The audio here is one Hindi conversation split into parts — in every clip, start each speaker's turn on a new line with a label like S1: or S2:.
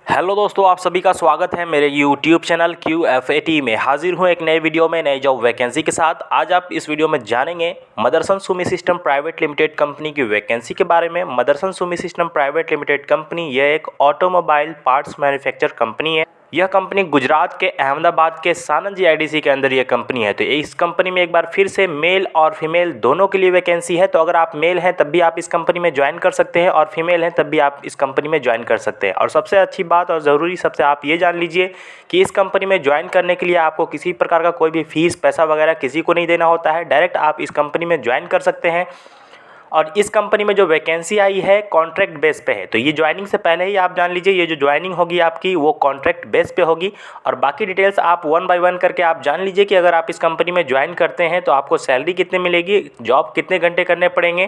S1: हेलो दोस्तों, आप सभी का स्वागत है मेरे YouTube चैनल QFAT में। हाजिर हूँ एक नए वीडियो में नए जॉब वैकेंसी के साथ। आज आप इस वीडियो में जानेंगे Motherson Sumi system private limited company की वैकेंसी के बारे में। Motherson Sumi system private limited company यह एक ऑटोमोबाइल पार्ट्स मैन्युफैक्चर कंपनी है। यह कंपनी गुजरात के अहमदाबाद के सानंद GIDC के अंदर यह कंपनी है। तो इस कंपनी में एक बार फिर से मेल और फीमेल दोनों के लिए वैकेंसी है। तो अगर आप मेल हैं तब भी आप इस कंपनी में ज्वाइन कर सकते हैं और फीमेल हैं तब भी आप इस कंपनी में ज्वाइन कर सकते हैं। और सबसे अच्छी बात और ज़रूरी सबसे आप ये जान लीजिए कि इस कंपनी में ज्वाइन करने के लिए आपको किसी प्रकार का कोई भी फीस पैसा वगैरह किसी को नहीं देना होता है। डायरेक्ट आप इस कंपनी में ज्वाइन कर सकते हैं। और इस कंपनी में जो वैकेंसी आई है कॉन्ट्रैक्ट बेस पे है। तो ये ज्वाइनिंग से पहले ही आप जान लीजिए ये जो ज्वाइनिंग होगी आपकी वो कॉन्ट्रैक्ट बेस पे होगी। और बाकी डिटेल्स आप वन बाय वन करके आप जान लीजिए कि अगर आप इस कंपनी में ज्वाइन करते हैं तो आपको सैलरी कितनी मिलेगी, जॉब कितने घंटे करने पड़ेंगे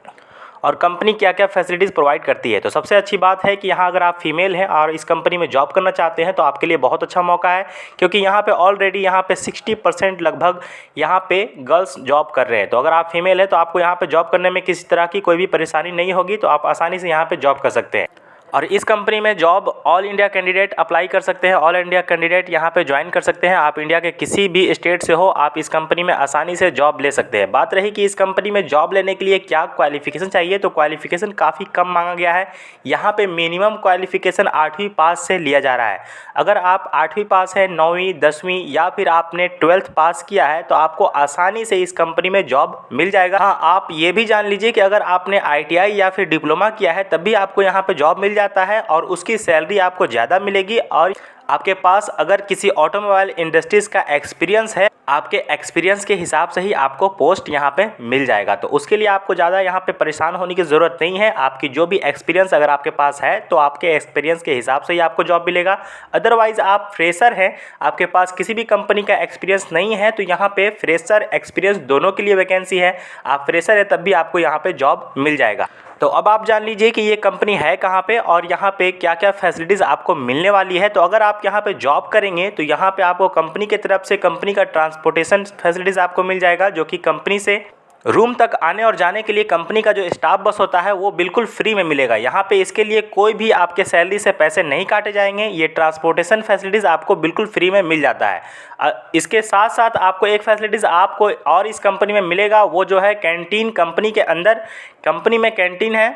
S1: और कंपनी क्या क्या फैसिलिटीज़ प्रोवाइड करती है। तो सबसे अच्छी बात है कि यहाँ अगर आप फीमेल हैं और इस कंपनी में जॉब करना चाहते हैं तो आपके लिए बहुत अच्छा मौका है, क्योंकि यहाँ पे ऑलरेडी यहाँ पे 60% लगभग यहाँ पे गर्ल्स जॉब कर रहे हैं। तो अगर आप फीमेल हैं तो आपको यहाँ पे जॉब करने में किसी तरह की कोई भी परेशानी नहीं होगी, तो आप आसानी से यहाँ पर जॉब कर सकते हैं। और इस कंपनी में job all India candidate apply कर सकते हैं। ऑल इंडिया कैंडिडेट यहाँ पे ज्वाइन कर सकते हैं। आप इंडिया के किसी भी स्टेट से हो, आप इस कंपनी में आसानी से जॉब ले सकते हैं। बात रही कि इस कंपनी में जॉब लेने के लिए क्या क्वालिफिकेशन चाहिए, तो क्वालिफिकेशन काफ़ी कम मांगा गया है। यहाँ पे मिनिमम क्वालिफिकेशन 8वीं पास से लिया जा रहा है। अगर आप 8वीं पास है, 9वीं 10वीं या फिर आपने 12th पास किया है तो आपको आसानी से इस कंपनी में जॉब मिल जाएगा। हाँ, आप ये भी जान लीजिए कि अगर आपने ITI या फिर डिप्लोमा किया है तब भी आपको यहाँ पे जॉब मिल जाता है और उसकी सैलरी आपको ज़्यादा मिलेगी। और आपके पास अगर किसी ऑटोमोबाइल इंडस्ट्रीज़ का एक्सपीरियंस है, आपके एक्सपीरियंस के हिसाब से ही आपको पोस्ट यहाँ पे मिल जाएगा। तो उसके लिए आपको ज़्यादा यहाँ पे परेशान होने की ज़रूरत नहीं है। आपकी जो भी एक्सपीरियंस अगर आपके पास है तो आपके एक्सपीरियंस के हिसाब से ही आपको जॉब मिलेगा। अदरवाइज़ आप फ्रेशर हैं, आपके पास किसी भी कंपनी का एक्सपीरियंस नहीं है, तो यहाँ पे फ्रेशर एक्सपीरियंस दोनों के लिए वैकेंसी है। आप फ्रेशर है तब भी आपको यहाँ पे जॉब मिल जाएगा। तो अब आप जान लीजिए कि ये कंपनी है कहाँ पे और यहाँ पे क्या क्या फैसिलिटीज़ आपको मिलने वाली है। तो अगर आप यहाँ पे जॉब करेंगे तो यहाँ पे आपको कंपनी की तरफ से कंपनी का ट्रांसपोर्टेशन फैसिलिटीज़ आपको मिल जाएगा, जो कि कंपनी से रूम तक आने और जाने के लिए कंपनी का जो स्टाफ बस होता है वो बिल्कुल फ्री में मिलेगा। यहाँ पे इसके लिए कोई भी आपके सैलरी से पैसे नहीं काटे जाएंगे। ये ट्रांसपोर्टेशन फैसिलिटीज़ आपको बिल्कुल फ्री में मिल जाता है। इसके साथ साथ आपको एक फैसिलिटीज़ आपको और इस कंपनी में मिलेगा, वो जो है कैंटीन। कंपनी के अंदर कंपनी में कैंटीन है,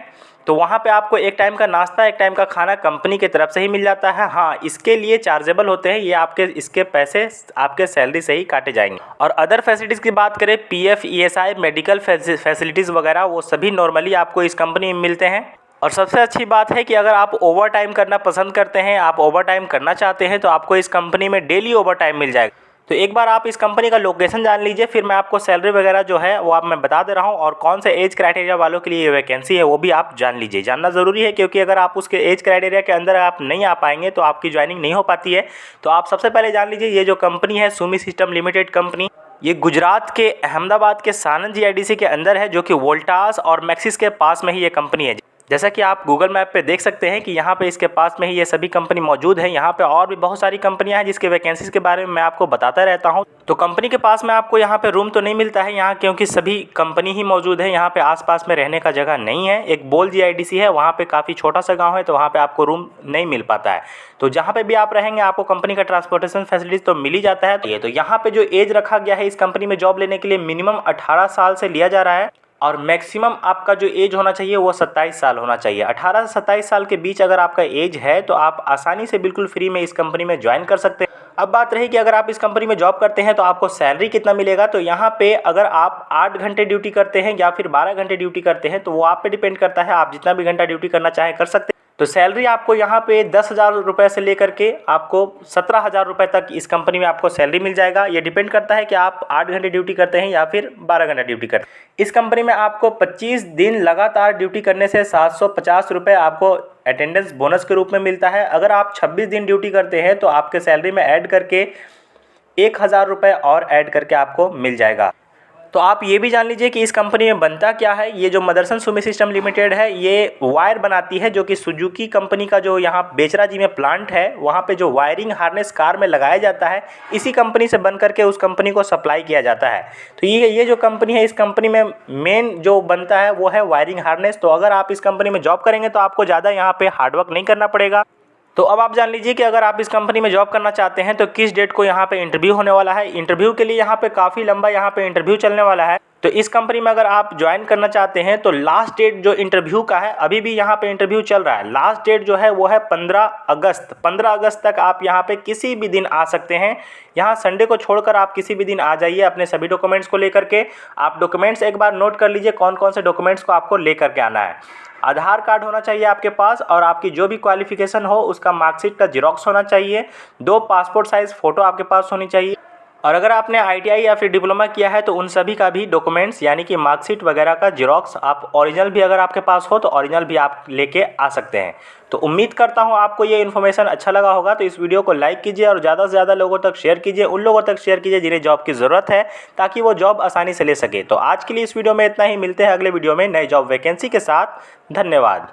S1: तो वहाँ पे आपको एक टाइम का नाश्ता एक टाइम का खाना कंपनी की तरफ से ही मिल जाता है। हाँ, इसके लिए चार्जेबल होते हैं, ये आपके इसके पैसे आपके सैलरी से ही काटे जाएंगे। और अदर फैसिलिटीज़ की बात करें, PF ESI मेडिकल फैसिलिटीज़ वगैरह वो सभी नॉर्मली आपको इस कंपनी में मिलते हैं। और सबसे अच्छी बात है कि अगर आप ओवर टाइम करना पसंद करते हैं, आप ओवर टाइम करना चाहते हैं, तो आपको इस कंपनी में डेली ओवर टाइम मिल जाएगा। तो एक बार आप इस कंपनी का लोकेशन जान लीजिए, फिर मैं आपको सैलरी वगैरह जो है वो मैं बता दे रहा हूँ, और कौन से एज क्राइटेरिया वालों के लिए ये वैकेंसी है वो भी आप जान लीजिए। जानना ज़रूरी है, क्योंकि अगर आप उसके एज क्राइटेरिया के अंदर आप नहीं आ पाएंगे तो आपकी ज्वाइनिंग नहीं हो पाती है। तो आप सबसे पहले जान लीजिए ये जो कंपनी है सुमी सिस्टम लिमिटेड कंपनी, ये गुजरात के अहमदाबाद के सानंद GIDC के अंदर है, जो कि वोल्टास और मैक्सिस के पास में ही ये कंपनी है। जैसा कि आप गूगल मैप पे देख सकते हैं कि यहाँ पे इसके पास में ही ये सभी कंपनी मौजूद है। यहाँ पे और भी बहुत सारी कंपनियाँ हैं जिसके वैकेंसीज़ के बारे में मैं आपको बताता रहता हूँ। तो कंपनी के पास में आपको यहाँ पे रूम तो नहीं मिलता है यहाँ, क्योंकि सभी कंपनी ही मौजूद है। यहाँ पे आसपास में रहने का जगह नहीं है। एक बोल GIDC है, वहाँ पे काफ़ी छोटा सा गाँव है, तो वहाँ पर आपको रूम नहीं मिल पाता है। तो जहाँ पे भी आप रहेंगे आपको कंपनी का ट्रांसपोर्टेशन फैसिलिटीज़ तो मिल ही जाता है। तो यहाँ पे जो एज रखा गया है इस कंपनी में जॉब लेने के लिए मिनिमम 18 साल से लिया जा रहा है, और मैक्सिमम आपका जो एज होना चाहिए वो 27 साल होना चाहिए। 18 से 27 साल के बीच अगर आपका एज है तो आप आसानी से बिल्कुल फ्री में इस कंपनी में ज्वाइन कर सकते हैं। अब बात रही कि अगर आप इस कंपनी में जॉब करते हैं तो आपको सैलरी कितना मिलेगा। तो यहाँ पे अगर आप 8 घंटे ड्यूटी करते हैं या फिर 12 घंटे ड्यूटी करते हैं तो वो आप पे डिपेंड करता है, आप जितना भी घंटा ड्यूटी करना चाहें कर सकते हैं। तो सैलरी आपको यहाँ पे 10,000 रुपये से लेकर के आपको 17,000 रुपये तक इस कंपनी में आपको सैलरी मिल जाएगा। ये डिपेंड करता है कि आप 8 घंटे ड्यूटी करते हैं या फिर 12 घंटे ड्यूटी करते हैं। इस कंपनी में आपको 25 दिन लगातार ड्यूटी करने से 750 रुपये आपको अटेंडेंस बोनस के रूप में मिलता है। अगर आप 26 दिन ड्यूटी करते हैं तो आपके सैलरी में ऐड करके 1,000 रुपये और ऐड करके आपको मिल जाएगा। तो आप ये भी जान लीजिए कि इस कंपनी में बनता क्या है। ये जो मदरसन सुमी सिस्टम लिमिटेड है ये वायर बनाती है, जो कि सुजुकी कंपनी का जो यहाँ बेचराजी में प्लांट है वहाँ पे जो वायरिंग हार्नेस कार में लगाया जाता है इसी कंपनी से बन करके उस कंपनी को सप्लाई किया जाता है। तो ये जो कंपनी है इस कंपनी में मेन जो बनता है वो है वायरिंग हार्नेस। तो अगर आप इस कंपनी में जॉब करेंगे तो आपको ज़्यादा यहाँ पर हार्डवर्क नहीं करना पड़ेगा। तो अब आप जान लीजिए कि अगर आप इस कंपनी में जॉब करना चाहते हैं तो किस डेट को यहाँ पे इंटरव्यू होने वाला है। इंटरव्यू के लिए यहाँ पे काफ़ी लंबा यहाँ पे इंटरव्यू चलने वाला है। तो इस कंपनी में अगर आप ज्वाइन करना चाहते हैं तो लास्ट डेट जो इंटरव्यू का है, अभी भी यहाँ पे इंटरव्यू चल रहा है, लास्ट डेट जो है वो है 15 अगस्त। 15 अगस्त तक आप यहाँ पे किसी भी दिन आ सकते हैं। यहाँ संडे को छोड़कर आप किसी भी दिन आ जाइए अपने सभी डॉक्यूमेंट्स को लेकर के। आप डॉक्यूमेंट्स एक बार नोट कर लीजिए कौन कौन से डॉक्यूमेंट्स को आपको लेकर के आना है। आधार कार्ड होना चाहिए आपके पास और आपकी जो भी क्वालिफिकेशन हो उसका मार्कशीट का जेरॉक्स होना चाहिए। 2 पासपोर्ट साइज़ फ़ोटो आपके पास होनी चाहिए। और अगर आपने आईटीआई या फिर डिप्लोमा किया है तो उन सभी का भी डॉक्यूमेंट्स यानी कि मार्कशीट वगैरह का जेरॉक्स, आप ओरिजिनल भी अगर आपके पास हो तो ओरिजिनल भी आप लेके आ सकते हैं। तो उम्मीद करता हूं आपको ये इन्फॉर्मेशन अच्छा लगा होगा। तो इस वीडियो को लाइक कीजिए और ज़्यादा से ज़्यादा लोगों तक शेयर कीजिए, उन लोगों तक शेयर कीजिए जिन्हें जॉब की ज़रूरत है, ताकि वो जॉब आसानी से ले सके। तो आज के लिए इस वीडियो में इतना ही। मिलते हैं अगले वीडियो में नए जॉब वैकेंसी के साथ। धन्यवाद।